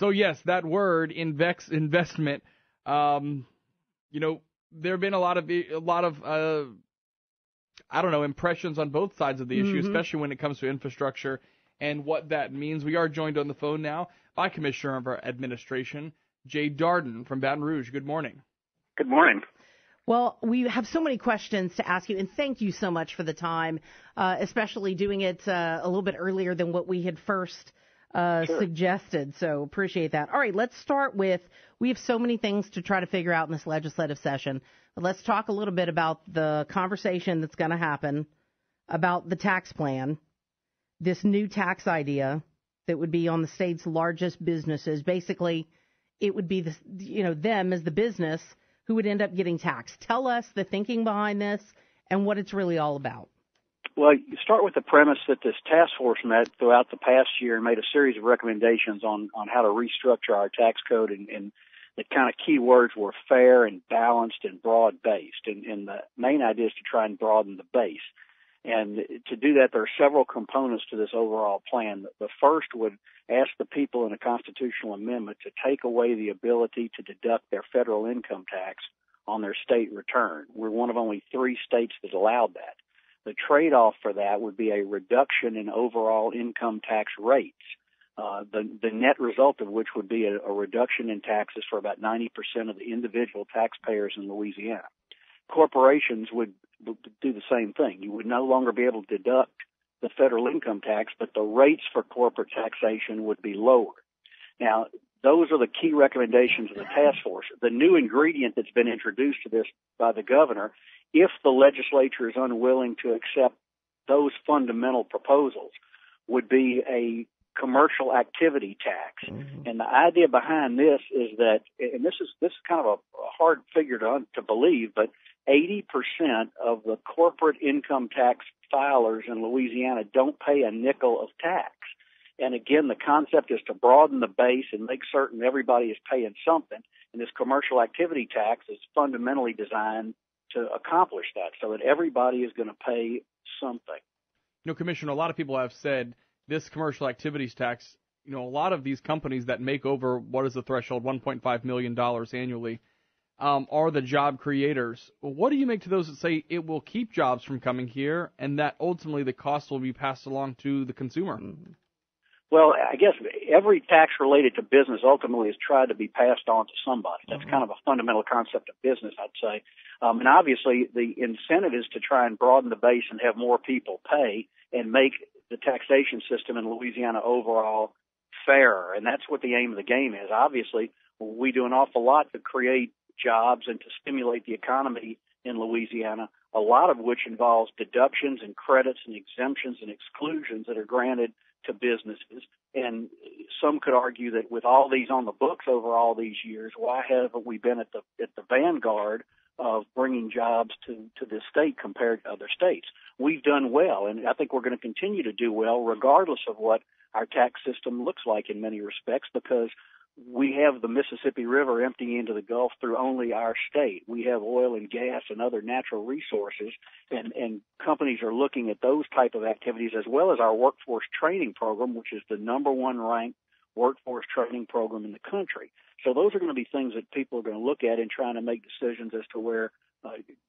So yes, that word investment. There have been a lot of impressions on both sides of the issue, especially when it comes to infrastructure and what that means. We are joined on the phone now by Commissioner of our Administration, Jay Dardenne from Baton Rouge. Good morning. Good morning. Well, we have so many questions to ask you, and thank you so much for the time, especially doing it a little bit earlier than what we had first suggested. So appreciate that. All right, let's start with, we have so many things to try to figure out in this legislative session. But let's talk a little bit about the conversation that's going to happen about the tax plan, this new tax idea that would be on the state's largest businesses. Basically, it would be them as the business who would end up getting taxed. Tell us the thinking behind this and what it's really all about. Well, you start with the premise that this task force met throughout the past year and made a series of recommendations on how to restructure our tax code, and the kind of key words were fair and balanced and broad-based. And the main idea is to try and broaden the base. And to do that, there are several components to this overall plan. The first would ask the people in a constitutional amendment to take away the ability to deduct their federal income tax on their state return. We're one of only 3 states that allowed that. The trade-off for that would be a reduction in overall income tax rates, the net result of which would be a reduction in taxes for about 90% of the individual taxpayers in Louisiana. Corporations would do the same thing. You would no longer be able to deduct the federal income tax, but the rates for corporate taxation would be lower. Now, those are the key recommendations of the task force. The new ingredient that's been introduced to this by the governor, if the legislature is unwilling to accept those fundamental proposals, would be a commercial activity tax. Mm-hmm. And the idea behind this is that, and this is kind of a hard figure to believe, but 80% of the corporate income tax filers in Louisiana don't pay a nickel of tax. And again, the concept is to broaden the base and make certain everybody is paying something. And this commercial activity tax is fundamentally designed to accomplish that, so that everybody is going to pay something. Commissioner, a lot of people have said this commercial activities tax, a lot of these companies that make over, what is the threshold, $1.5 million annually, are the job creators. What do you make to those that say it will keep jobs from coming here and that ultimately the cost will be passed along to the consumer? Well, I guess every tax related to business ultimately is tried to be passed on to somebody. That's kind of a fundamental concept of business, I'd say. And obviously the incentive is to try and broaden the base and have more people pay and make the taxation system in Louisiana overall fairer. And that's what the aim of the game is. Obviously, we do an awful lot to create jobs and to stimulate the economy in Louisiana, a lot of which involves deductions and credits and exemptions and exclusions that are granted to businesses. And some could argue that with all these on the books over all these years, why haven't we been at the vanguard of bringing jobs to this state compared to other states? We've done well, and I think we're going to continue to do well regardless of what our tax system looks like in many respects, because we have the Mississippi River emptying into the Gulf through only our state. We have oil and gas and other natural resources, and companies are looking at those type of activities as well as our workforce training program, which is the number 1 ranked workforce training program in the country. So those are going to be things that people are going to look at in trying to make decisions as to where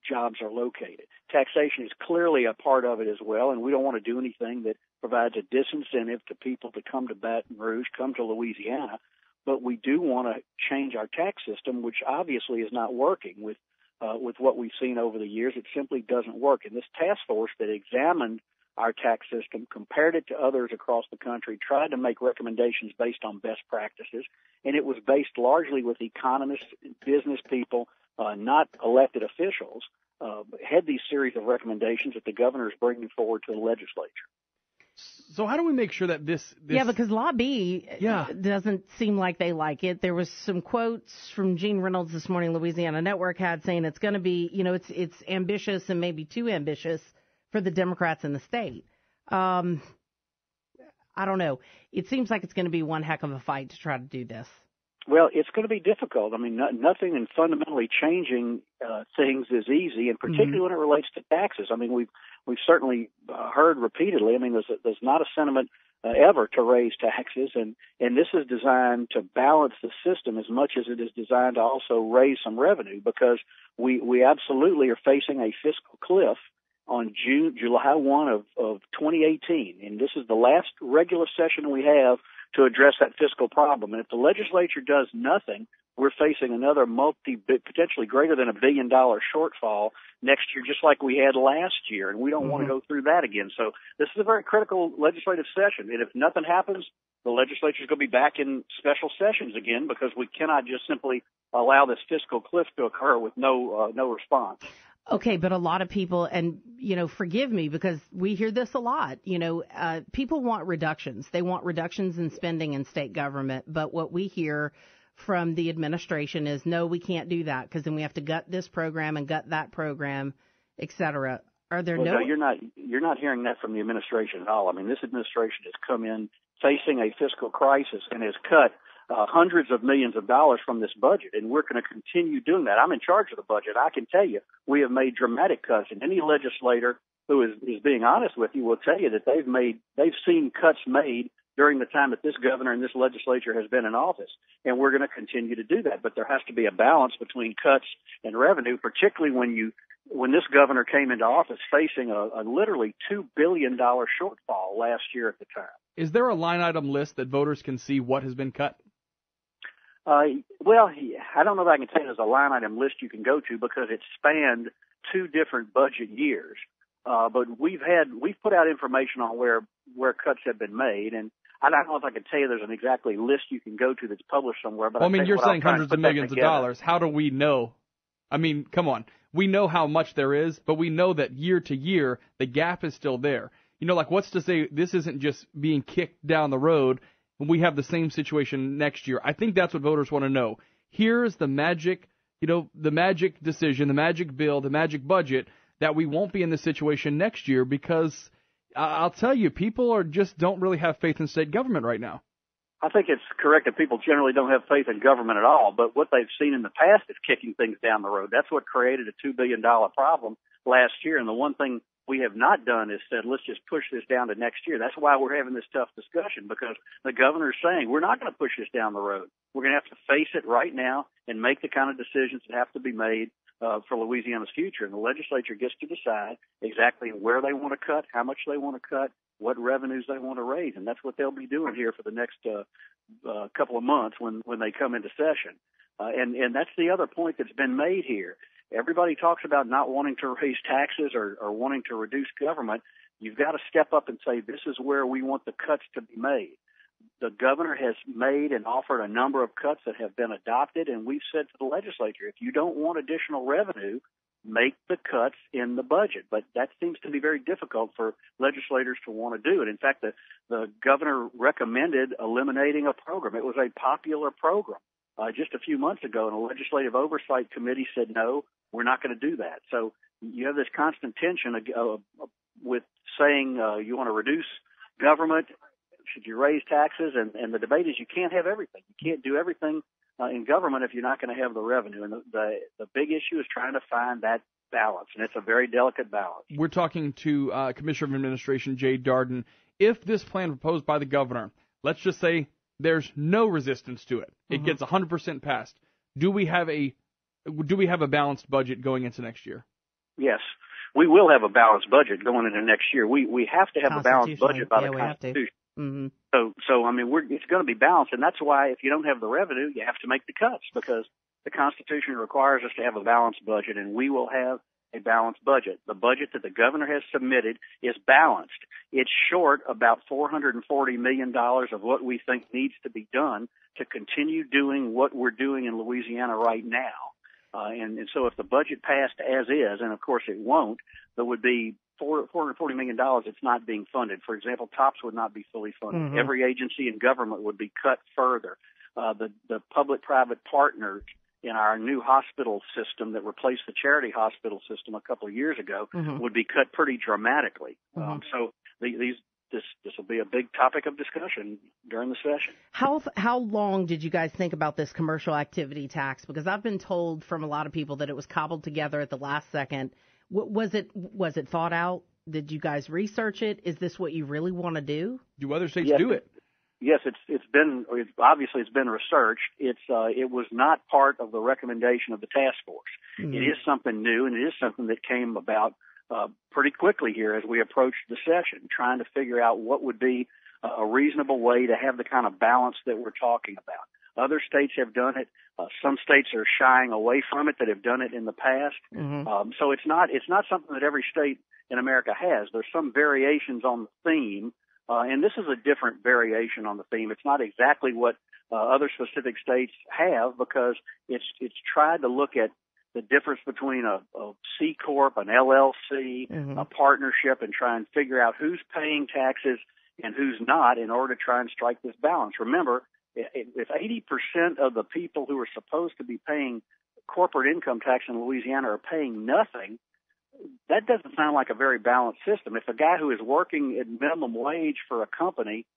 jobs are located. Taxation is clearly a part of it as well, and we don't want to do anything that provides a disincentive to people to come to Baton Rouge, come to Louisiana. But we do want to change our tax system, which obviously is not working with what we've seen over the years. It simply doesn't work. And this task force that examined our tax system, compared it to others across the country, tried to make recommendations based on best practices, and it was based largely with economists, business people, not elected officials, had these series of recommendations that the governor is bringing forward to the legislature. So how do we make sure that this... Yeah, because lobby doesn't seem like they like it. There was some quotes from Gene Reynolds this morning, Louisiana Network had, saying it's going to be, it's ambitious and maybe too ambitious for the Democrats in the state. I don't know. It seems like it's going to be one heck of a fight to try to do this. Well, it's going to be difficult. I mean, nothing in fundamentally changing things is easy, and particularly when it relates to taxes. I mean, we've certainly heard repeatedly. I mean, there's not a sentiment ever to raise taxes, and this is designed to balance the system as much as it is designed to also raise some revenue, because we absolutely are facing a fiscal cliff on July 1 of 2018, and this is the last regular session we have to address that fiscal problem. And if the legislature does nothing, we're facing another potentially greater than $1 billion shortfall next year, just like we had last year, and we don't want to go through that again. So this is a very critical legislative session, and if nothing happens, the legislature is going to be back in special sessions again, because we cannot just simply allow this fiscal cliff to occur with no response. Okay, but a lot of people, and, forgive me because we hear this a lot, people want reductions. They want reductions in spending in state government, but what we hear from the administration is, no, we can't do that, because then we have to gut this program and gut that program, et cetera. Are there no, you're not hearing that from the administration at all. I mean, this administration has come in facing a fiscal crisis and has cut hundreds of millions of dollars from this budget, and we're going to continue doing that. I'm in charge of the budget. I can tell you we have made dramatic cuts, and any legislator who is being honest with you will tell you that they've seen cuts made during the time that this governor and this legislature has been in office, and we're going to continue to do that. But there has to be a balance between cuts and revenue, particularly when this governor came into office facing a literally $2 billion shortfall last year at the time. Is there a line item list that voters can see what has been cut? Well, I don't know if I can say there's a line item list you can go to, because it spanned 2 different budget years. But we've put out information on where cuts have been made, and I don't know if I can tell you there's an exactly list you can go to that's published somewhere. But well, you're saying hundreds of millions of dollars. How do we know? I mean, come on. We know how much there is, but we know that year to year the gap is still there. What's to say this isn't just being kicked down the road when we have the same situation next year? I think that's what voters want to know. Here's the magic, the magic decision, the magic bill, the magic budget, that we won't be in this situation next year, because I'll tell you, people don't really have faith in state government right now. I think it's correct that people generally don't have faith in government at all, but what they've seen in the past is kicking things down the road. That's what created a $2 billion problem last year, and the one thing we have not done is said, let's just push this down to next year. That's why we're having this tough discussion, because the governor is saying we're not going to push this down the road. We're going to have to face it right now and make the kind of decisions that have to be made for Louisiana's future. And the legislature gets to decide exactly where they want to cut, how much they want to cut, what revenues they want to raise. And that's what they'll be doing here for the next couple of months when they come into session. And that's the other point that's been made here. Everybody talks about not wanting to raise taxes or wanting to reduce government. You've got to step up and say, this is where we want the cuts to be made. The governor has made and offered a number of cuts that have been adopted, and we've said to the legislature, if you don't want additional revenue, make the cuts in the budget. But that seems to be very difficult for legislators to want to do it. In fact, the governor recommended eliminating a program. It was a popular program just a few months ago, and a legislative oversight committee said, no, we're not going to do that. So you have this constant tension with saying you want to reduce government. Should you raise taxes? And the debate is you can't have everything. You can't do everything in government if you're not going to have the revenue. And the big issue is trying to find that balance, and it's a very delicate balance. We're talking to Commissioner of Administration Jay Dardenne. If this plan proposed by the governor, let's just say there's no resistance to it, it gets 100% passed, do we have a balanced budget going into next year? Yes. We will have a balanced budget going into next year. We have to have a balanced budget by the Constitution. Mm-hmm. So I mean, it's going to be balanced, and that's why if you don't have the revenue, you have to make the cuts, because the Constitution requires us to have a balanced budget, and we will have a balanced budget. The budget that the governor has submitted is balanced. It's short about $440 million of what we think needs to be done to continue doing what we're doing in Louisiana right now. And so if the budget passed as is, and of course it won't, there would be $440 million that's not being funded. For example, TOPS would not be fully funded. Mm-hmm. Every agency in government would be cut further. The public-private partners in our new hospital system that replaced the charity hospital system a couple of years ago would be cut pretty dramatically. So this will be a big topic of discussion during the session. How long did you guys think about this commercial activity tax? Because I've been told from a lot of people that it was cobbled together at the last second. Was it thought out? Did you guys research it? Is this what you really want to do? Do other states do it? Yes, it's been researched. It was not part of the recommendation of the task force. Mm-hmm. It is something new, and it is something that came about pretty quickly here as we approached the session, trying to figure out what would be a reasonable way to have the kind of balance that we're talking about. Other states have done it. Some states are shying away from it that have done it in the past. Mm-hmm. So it's not something that every state in America has. There's some variations on the theme, and this is a different variation on the theme. It's not exactly what other specific states have, because it's tried to look at the difference between a C Corp, an LLC, mm-hmm. a partnership, and try and figure out who's paying taxes and who's not in order to try and strike this balance. Remember, if 80% of the people who are supposed to be paying corporate income tax in Louisiana are paying nothing, that doesn't sound like a very balanced system. If a guy who is working at minimum wage for a company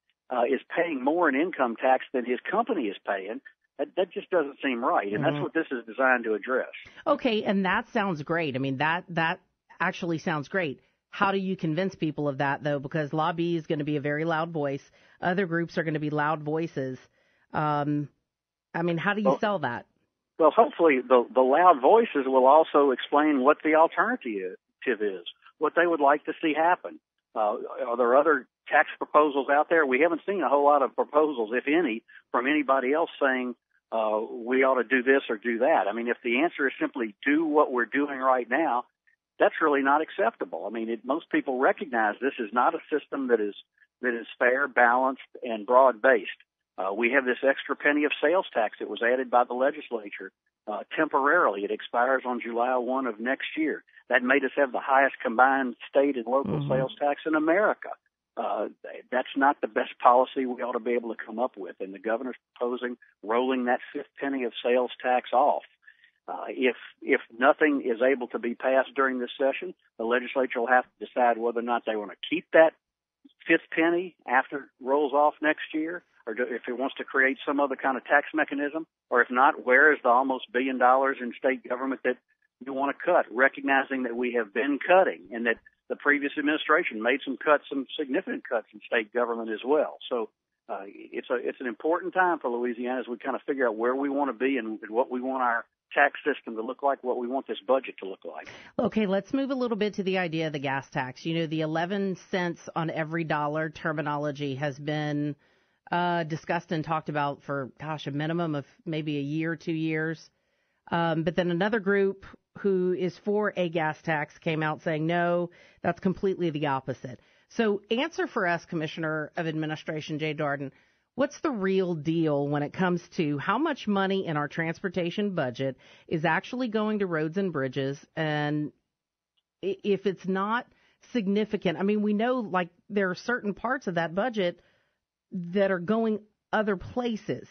is paying more in income tax than his company is paying, that just doesn't seem right, and mm-hmm. that's what this is designed to address. Okay, and that sounds great. I mean, that actually sounds great. How do you convince people of that, though? Because lobby is going to be a very loud voice. Other groups are going to be loud voices. I mean, how do you sell that? Well, hopefully the loud voices will also explain what the alternative is, what they would like to see happen. Are there other tax proposals out there? We haven't seen a whole lot of proposals, if any, from anybody else saying we ought to do this or do that. I mean, if the answer is simply do what we're doing right now, that's really not acceptable. I mean, most people recognize this is not a system that is fair, balanced, and broad-based. We have this extra penny of sales tax that was added by the legislature temporarily. It expires on July 1 of next year. That made us have the highest combined state and local mm-hmm. sales tax in America. That's not the best policy we ought to be able to come up with, and the governor's proposing rolling that fifth penny of sales tax off. If nothing is able to be passed during this session, the legislature will have to decide whether or not they want to keep that fifth penny after it rolls off next year, or if it wants to create some other kind of tax mechanism, or if not, where is the almost $1 billion in state government that you want to cut, recognizing that we have been cutting and that the previous administration made some significant cuts in state government as well. So it's an important time for Louisiana as we kind of figure out where we want to be and what we want our tax system to look like, what we want this budget to look like. Okay, let's move a little bit to the idea of the gas tax. You know, the 11 cents on every dollar terminology has been discussed and talked about for, a minimum of maybe a year, 2 years. But then another group who is for a gas tax came out saying, no, that's completely the opposite. So answer for us, Commissioner of Administration Jay Dardenne, what's the real deal when it comes to how much money in our transportation budget is actually going to roads and bridges? And if it's not significant, I mean, we know like there are certain parts of that budget that are going other places.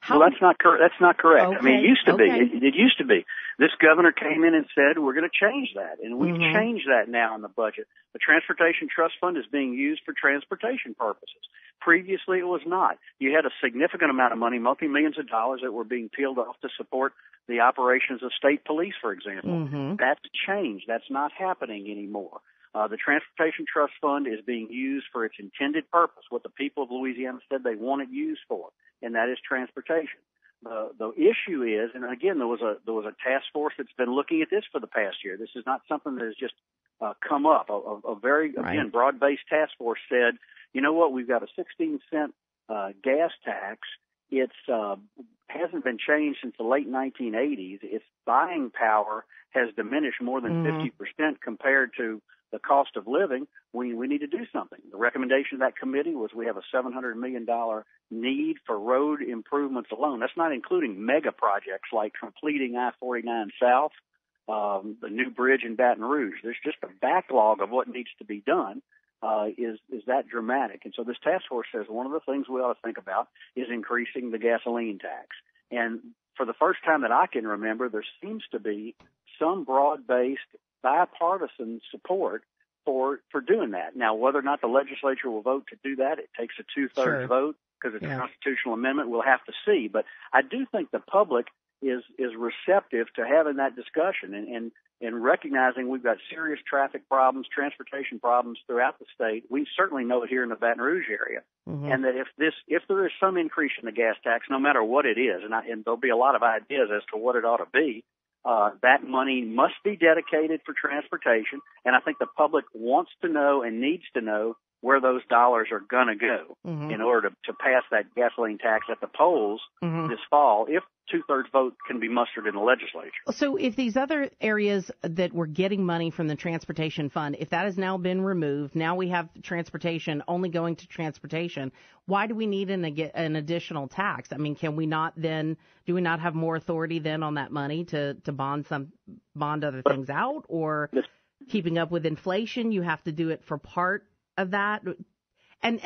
Well, that's not correct. That's not correct. Okay. I mean, it used to be. It used to be. This governor came in and said, we're going to change that. And we've mm-hmm. changed that now in the budget. The Transportation Trust Fund is being used for transportation purposes. Previously, it was not. You had a significant amount of money, multi-millions of dollars, that were being peeled off to support the operations of state police, for example. Mm-hmm. That's changed. That's not happening anymore. The Transportation Trust Fund is being used for its intended purpose, what the people of Louisiana said they want it used for, and that is transportation. The issue is, and again, there was a task force that's been looking at this for the past year. This is not something that has just come up. A very, again, broad-based task force said, you know what, we've got a 16-cent gas tax. It's hasn't been changed since the late 1980s. Its buying power has diminished more than 50% compared to the cost of living. We need to do something. The recommendation of that committee was we have a $700 million need for road improvements alone. That's not including mega projects like completing I-49 South, the new bridge in Baton Rouge. There's just a backlog of what needs to be done. Is that dramatic? And so this task force says one of the things we ought to think about is increasing the gasoline tax. And for the first time that I can remember, there seems to be some broad-based bipartisan support for doing that. Now, whether or not the legislature will vote to do that, it takes a two-thirds vote because it's a constitutional amendment. We'll have to see. But I do think the public is receptive to having that discussion and recognizing we've got serious traffic problems, transportation problems throughout the state. We certainly know it here in the Baton Rouge area, and that if there is some increase in the gas tax, no matter what it is, and there'll be a lot of ideas as to what it ought to be, that money must be dedicated for transportation, and I think the public wants to know and needs to know where those dollars are going to go in order to pass that gasoline tax at the polls this fall, if two-thirds vote can be mustered in the legislature. So if these other areas that were getting money from the transportation fund, if that has now been removed, now we have transportation only going to transportation, why do we need an additional tax? I mean, do we not have more authority then on that money to bond other things out, or keeping up with inflation, you have to do it for part of that? And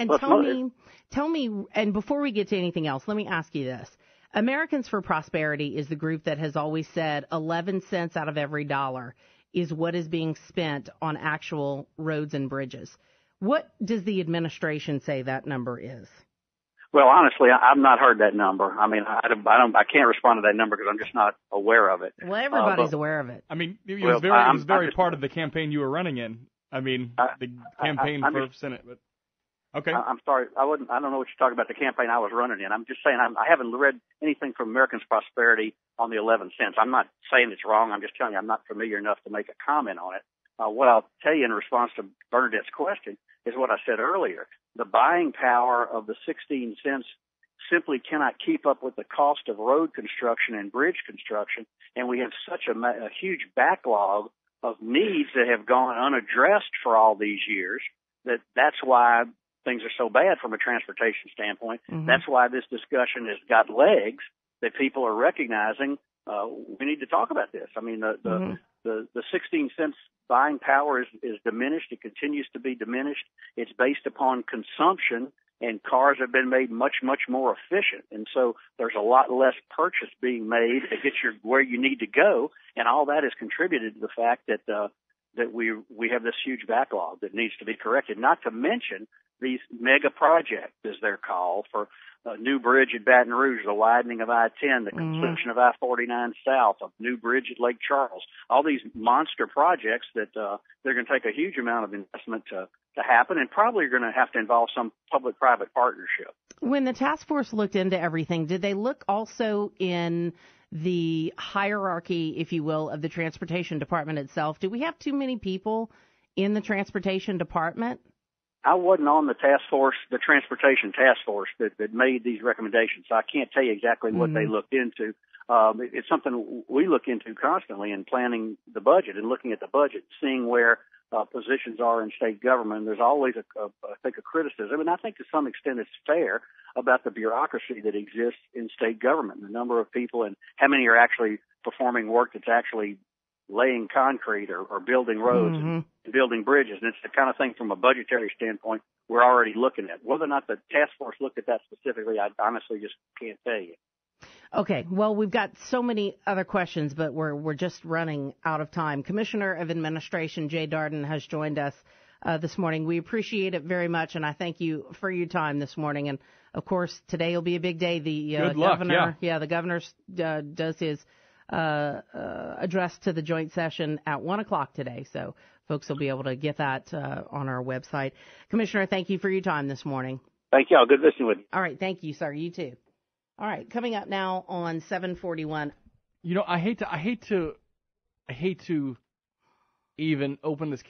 tell me, and before we get to anything else, let me ask you this. Americans for Prosperity is the group that has always said 11 cents out of every dollar is what is being spent on actual roads and bridges. What does the administration say that number is? Well, honestly, I've not heard that number. I mean, I can't respond to that number because I'm just not aware of it. Well, everybody's aware of it. I mean, it was very part of the campaign you were running in. I mean, the campaign for Senate. But okay. I'm sorry. I don't know what you're talking about, the campaign I was running in. I'm just saying I haven't read anything from Americans Prosperity on the 11 cents. I'm not saying it's wrong. I'm just telling you I'm not familiar enough to make a comment on it. What I'll tell you in response to Bernadette's question is what I said earlier. The buying power of the 16 cents simply cannot keep up with the cost of road construction and bridge construction, and we have such a huge backlog of needs that have gone unaddressed for all these years that's why things are so bad from a transportation standpoint. That's why this discussion has got legs, that people are recognizing we need to talk about this. I mean, the 16 cents buying power is diminished. It continues to be diminished. It's based upon consumption, and cars have been made much, much more efficient. And so there's a lot less purchase being made to get where you need to go. And all that has contributed to the fact that we have this huge backlog that needs to be corrected, not to mention these mega projects, as they're called, for a new bridge at Baton Rouge, the widening of I-10, the construction of I-49 South, a new bridge at Lake Charles, all these monster projects that they're going to take a huge amount of investment to happen, and probably are going to have to involve some public-private partnership. When the task force looked into everything, did they look also in the hierarchy, if you will, of the transportation department itself? Do we have too many people in the transportation department? I wasn't on the task force, the transportation task force that made these recommendations, so I can't tell you exactly what they looked into. It's something we look into constantly in planning the budget and looking at the budget, seeing where positions are in state government. There's always, I think, a criticism, and I think to some extent it's fair, about the bureaucracy that exists in state government, the number of people and how many are actually performing work that's actually laying concrete or building roads and building bridges. And it's the kind of thing from a budgetary standpoint we're already looking at. Whether or not the task force looked at that specifically, I honestly just can't tell you. Okay, well, we've got so many other questions, but we're just running out of time. Commissioner of Administration Jay Dardenne has joined us this morning. We appreciate it very much, and I thank you for your time this morning. And, of course, today will be a big day. The governor, the governor does his address to the joint session at 1 o'clock today, so folks will be able to get that on our website. Commissioner, thank you for your time this morning. Thank you all. Good listening with you. All right, thank you, sir. You too. All right, coming up now on 741. You know, I hate to even open this